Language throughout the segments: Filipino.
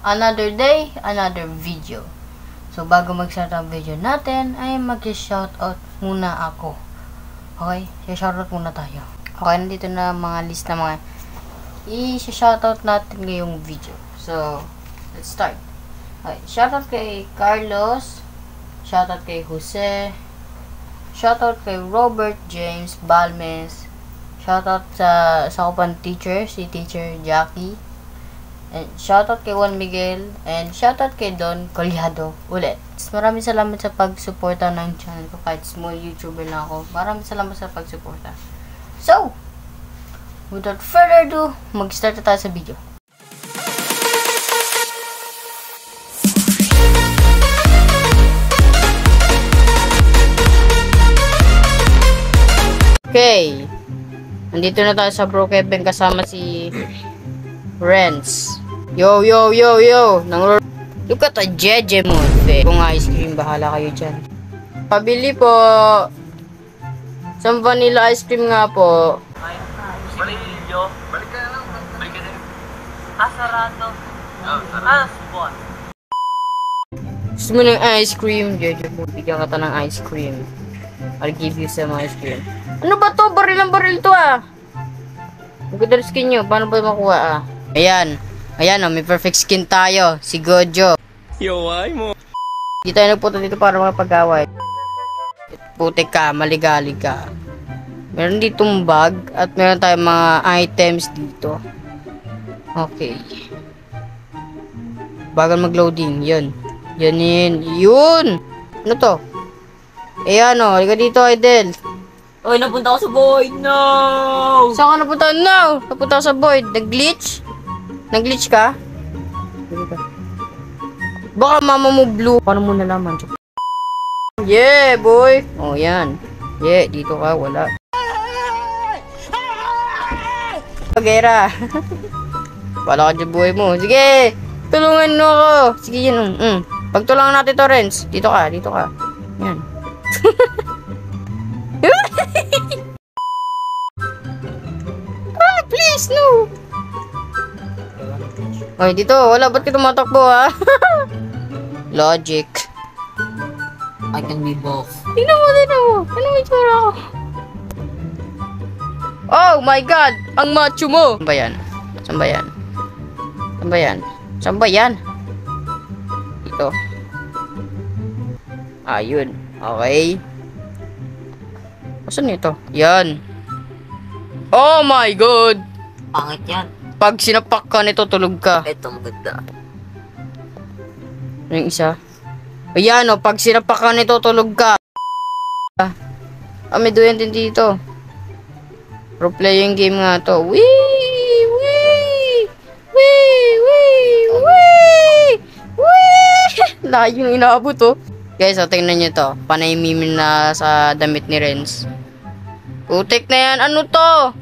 another day, another video. So, bago mag-start ang video natin, ay mag-shoutout muna ako. Okay? Shoutout muna tayo. Okay, nandito na mga list na mga i-shoutout natin ngayong video. So, let's start. Okay, shoutout kay Carlos, shoutout kay Jose, shoutout kay Robert James Balmes, shoutout sa kopang teacher, si Teacher Jackie, and shoutout kay Juan Miguel, and shoutout kay Don Collado ulit. Maraming salamat sa pagsuporta ng channel ko, kahit small YouTuber lang ako. Maraming salamat sa pagsuporta. So, without further ado, mag-start na tayo sa video. Okay, nandito na tayo sa Bro Kevin kasama si Renz. Yo, yo, yo, yo. Look at the jeje mo. Kung ice cream, bahala kayo dyan. Pabili po. Some vanilla ice cream nga po. Balik video. Balik ka na lang. Balik ka na. Sarado. Spot. Gusto mo ng ice cream? Jeje mo, bigyan ka ng ice cream. I'll give you some ice cream. Ano ba to? Baril to ah. Maganda skin nyo. Paano ba makuha ah? Ayan. Ayan oh, may perfect skin tayo. Si Gojo. Yo, ay mo. Di tayo nagpunta dito para makapag-away. Putik ka, maligali ka. Meron ditong bag at meron tayong mga items dito. Okay. Bagal mag-loading. Yun. Yun. Ano to? Ayan o. Halika dito, Idel. Oy, napunta ako sa void. No! Saan ka napunta? No! Napunta ako sa void. Nag-glitch? Nag-glitch ka? Baka mama mo blue. Paano mo nalaman? Yeah, boy. Oh, yan. Yeah, dito ka. Wala. Pagera. Wala ka dyan buhay mo. Sige! Tulungan mo ako. Sige, yan. Pagtulungan natin to, Renz. Dito ka. Yan. Please, no! Ay, dito. Wala. Ba't ka tumatakbo, ha? Logic. I can be both. Tingnan mo. Ano may tsura ako? Oh my God! Ang macho mo! Saan ba yan? Dito. Ayun. Okay. Saan ito? Yan. Oh my God! Pangit yan. Pag sinapak ka nito, tulog ka. Ito, maganda. Ano yung isa? Ayan o, pag sinapak ka nito, tulog ka. May duyan din dito. Pro playing game nga to. Wee! Layo yung inaabot oh. Guys, tingnan nyo to. Panay meme na sa damit ni Renz. Putik na yan. Ano to?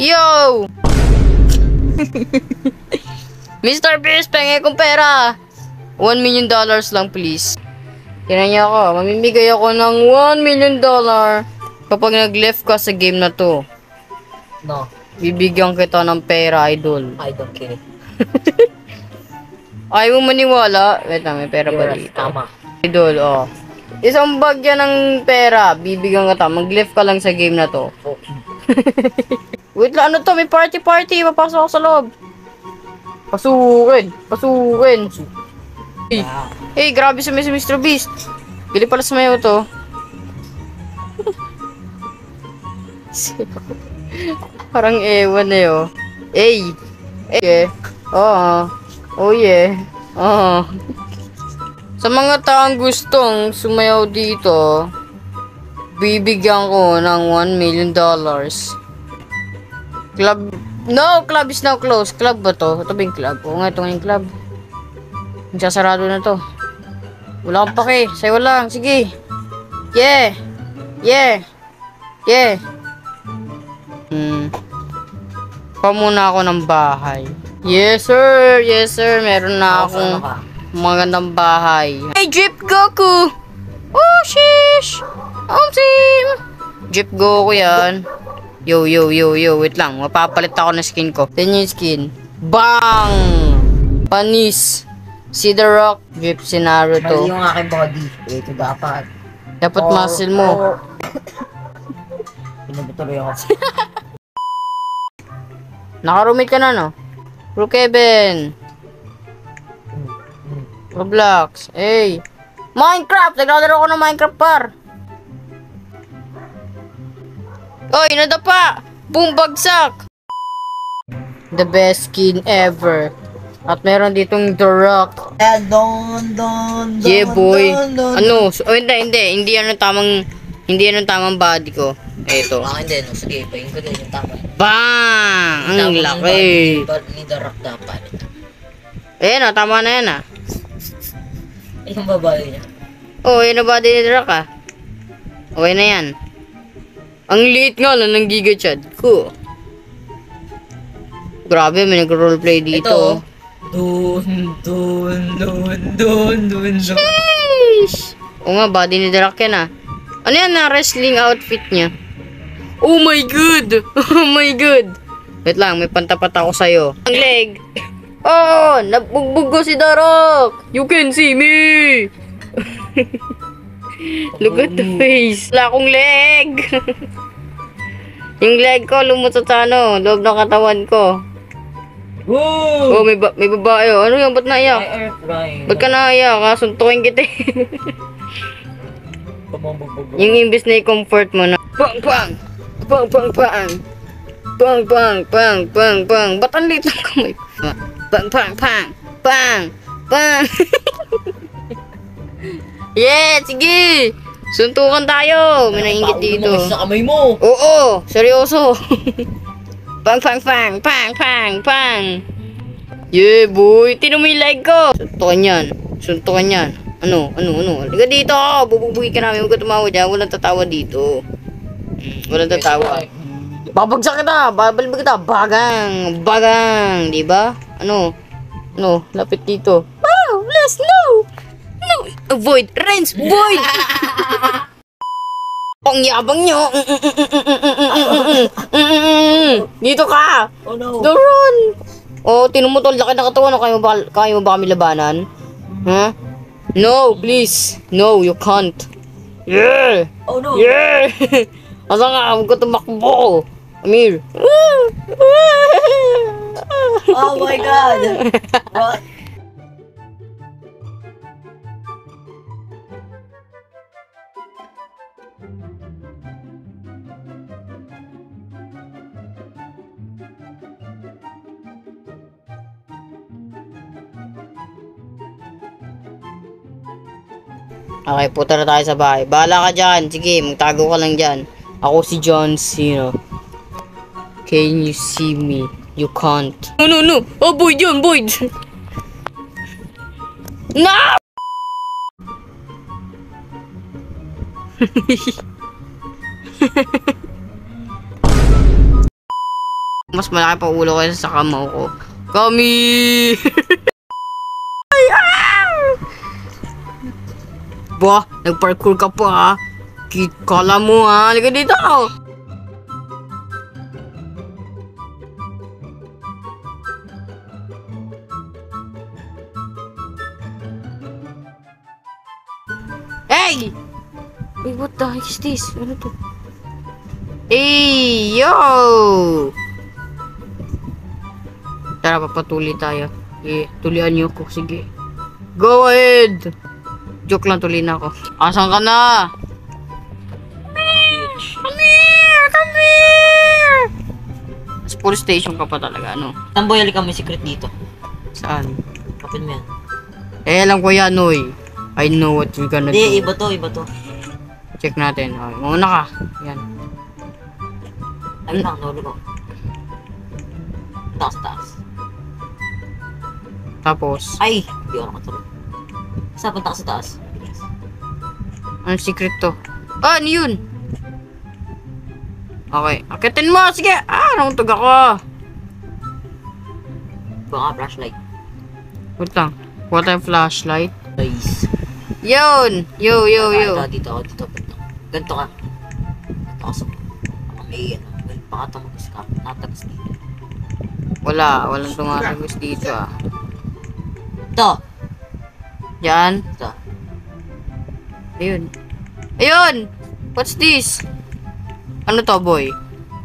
Yo! Mr. Beast, pengen kong pera. $1 million lang, please. Tingnan niyo ako. Mamimigay ako ng $1 million kapag nag-left ka sa game na to. No. Bibigyan kita ng pera, idol. I don't care. Ayaw mo maniwala? Wait lang, may pera ba dito? Tama. Idol, oh. Isang bag yan ng pera. Bibigyan kita. Mag-left ka lang sa game na to. Wait lang, ano to? May party. Papasok ako sa loob. Pasukin. Hey, grabe si Mr. Beast. Bili pala sa mayo to. Parang ewan eh oh. Hey. Oh yeah. Sa mga taong gustong sumayaw dito, bibigyan ko ng $1 million. Club. No, club is now closed. Club ba to? Ito ba yung club? Oo nga, ito nga yung club. Magsasarado na to. Wala kang pake. Sayo lang. Sige. Yeah. Pamuna ako ng bahay. Yes, sir. Meron na akong magandang bahay. Hey, Jeep Goku! Oh, shish! Team! Jeep Goku yan. Yo, wait lang. Mapapalit ako ng skin ko. Then yung skin. Bang! Panis. Si The Rock. Jeep si Naruto. Mali yung aking body. Ito dapat. Dapat muscle mo. Pinabituloy ako. Nakarumit ka na, no? Bro Kevin. Roblox. Hey. Minecraft! Naglalaro ko ng Minecraft, par. Oy, nadapa! Boom, bagsak! The best skin ever. At meron ditong The Rock. Yeah, boy. Ano? Hindi yan ang tamang body ko. Ito. Hindi, no? Sige, pahin ko din yung tama. Bang! Ang laki. Ni The Rock dapat. Ayan o, tama na yan ah. Yung babae niya. Oh, yan ang body ni The Rock ah. Okay na yan. Ang liit nga lang ng Giga Chad ko. Grabe, may nag-roleplay dito. Dun. Sheesh! Oo nga, body ni The Rock yan ah. Ano yan na wrestling outfit niya? Oh my god! Oh my god! Wait lang, may pantapat ako sa'yo. Ang leg! Oh! Nabugbog ko si The Rock! You can see me! Look at the face! Wala akong leg! Yung leg ko lumutot sa ano, loob ng katawan ko. Woo! Oh, may babae. Oh. Ano yan? Ba't naiyak? Ba't ka naiyak? Kasuntukin kita. Yung imbis na i-comfort mo na. Pang pang! Pang pang pang! Pang pang pang pang pang! Ba't ang liit ng kamay? Pang pang pang! Pang! Pang! Yeah! Sige! Suntukan tayo! May naingit dito. Sa kamay mo! Oo! Seryoso! Pang pang pang! Pang pang pang! Yeah boy! Tinan mo yung leg ko! Suntukan yan! Suntukan yan! Ano? Liga dito! Bubugbugin ka namin. Huwag ka tumawa dyan. Walang tatawa dito. Walang tatawa. Babagsak kita! Babalibig kita! Bagang! Bagang! Diba? Ano? Lapit dito. Wow! Bless! No! No! Avoid! Renz! Void! Ang yabang nyo! Dito ka! Oh no! Doron! Oh, tinumutol. Laki na katawan. Kaya mo ba kami labanan? Huh? No, please. No, you can't. Yeah! Oh no! Yeah! Asa nga, huwag ko tumakbo. Amir. Oh my god! What? Okay, punta na tayo sa bahay. Bahala ka dyan. Sige, magtago ka lang dyan. Ako si John Cena. Can you see me? You can't. No. Oh, Boyd yun, Boyd. No! Mas malaki pa ulo kaysa sa kamaw ko. Kami! Bah, nagparkour ka pa ha. Kala mo ha. Halika dito. Hey! Wait, what the heck is this? Ano to? Hey, yo! Tara, papatuloy tayo. Tulian niyo ko. Sige. Go ahead! Joke lang, tuloy na ako. Asan ka na? Come here! Sa police station ka pa talaga, ano? Tamboy, halika may secret dito. Saan? Kapin mo yan. Alam ko yan, Noy. I know what you're gonna do. Hindi, iba to. Check natin. Okay, mauna ka. Yan. Ay lang, nolo ko. Taas. Tapos, Ay! Hindi ako nakatulog. Saan punta ka sa taas? anong secret to? Ah, ano yun? Okay, akitin mo! Sige! Nauntog ako! Baka flashlight. Wait lang. Kuha tayong flashlight. Nice. Yun! Yo! Dito punta. Ganto ka. Ganto ka sa... May ano. Baka ito mag-escape. Natagas dito. Walang tumatagos dito ah. Ito. Yan. Ito. Ayun. Ayun! What's this? Ano to, boy?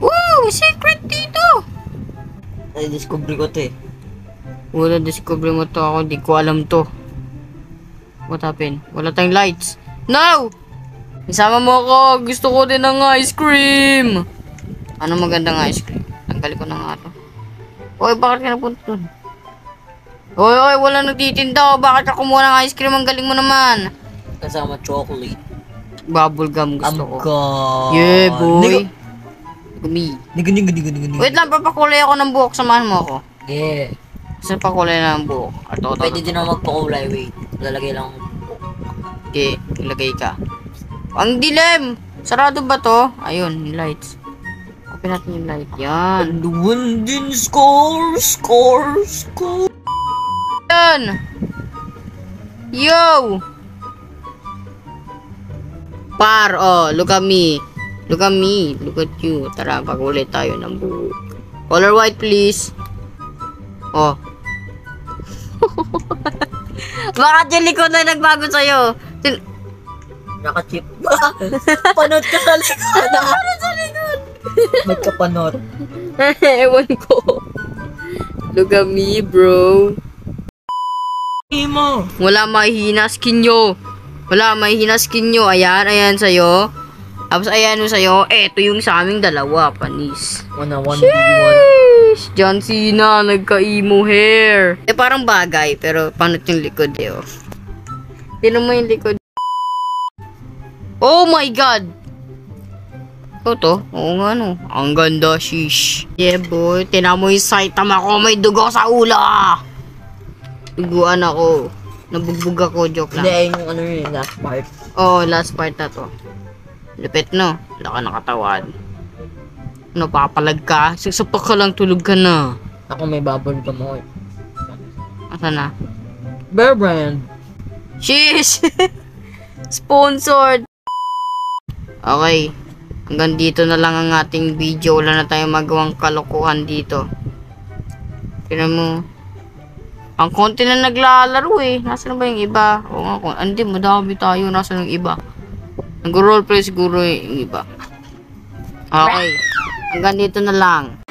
Woo! Secret dito! Ay, discovery ko to eh. Wala, discover mo to ako. Di ko alam to. What happened? Wala tayong lights. No! Isama mo ako. Gusto ko din ng ice cream. Ano magandang ice cream? Tanggalin ko na nga to. Oy, bakit ka napunta dun? Oy, wala nagtitinda. Bakit ka kumuha ng ice cream? Ang galing mo naman. Kasama chocolate. Bubble gum gusto ko. God. Yeah, boy. Gumi. Nigo. Wait lang, papakulay ako ng buhok. Samahan mo ako. Yeah. Kasi pakulay na ng buhok. Ato. Pwede din ako magpakulay. Wait. Lalagay lang ako. Okay, ilagay ka. Ang dilim! Sarado ba to? Ayun, yung lights. Open natin yung light. Yan. Duwan din. Score. Yan! Yo! Par, oh, look at me. Look at me. Look at you. Tara, pakulay tayo ng buhok. Color white, please. Oh. Bakit yung likod na nagbago sa'yo? Nakachip. Panot ka sa likod. Panot sa likod. Ba't ka panot? Ewan ko. Look at me, bro. Imo. Wala mahihina skin nyo. Wala mahihina skin nyo. Ayan sa'yo. Tapos ayan yung sa'yo. Eto yung sa aming dalawa. Panis. 1-1v1. Sheesh! John Cena, nagka-emo hair. Parang bagay, pero panot yung likod eh, oh. Tinan mo yung likod. Oh my God! Ito to? Oo nga, no. Ang ganda, sheesh. Yeah, boy. Tinan mo yung Saitama ko. May dugo sa ula! Duguan ako. Nabugbog ako, joke lang. Hindi, yung ano yun, last part. Oh, last part na to. Lupit, no? Wala ka nakatawan. Ano, papalag ka? Sagsapak ka lang, tulog ka na. Ako may bubble gum ako eh. Asa na? Bear Brand. Sheesh! Sponsored! Okay. Hanggang dito na lang ang ating video. Wala na tayong magawang kalokohan dito. Tignan mo. Ang konti na naglalaro eh. Nasaan ba yung iba? Oo nga, hindi, madami tayo. Nasaan yung iba? Nag-roleplay siguro yung iba. Okay. Hanggang dito na lang.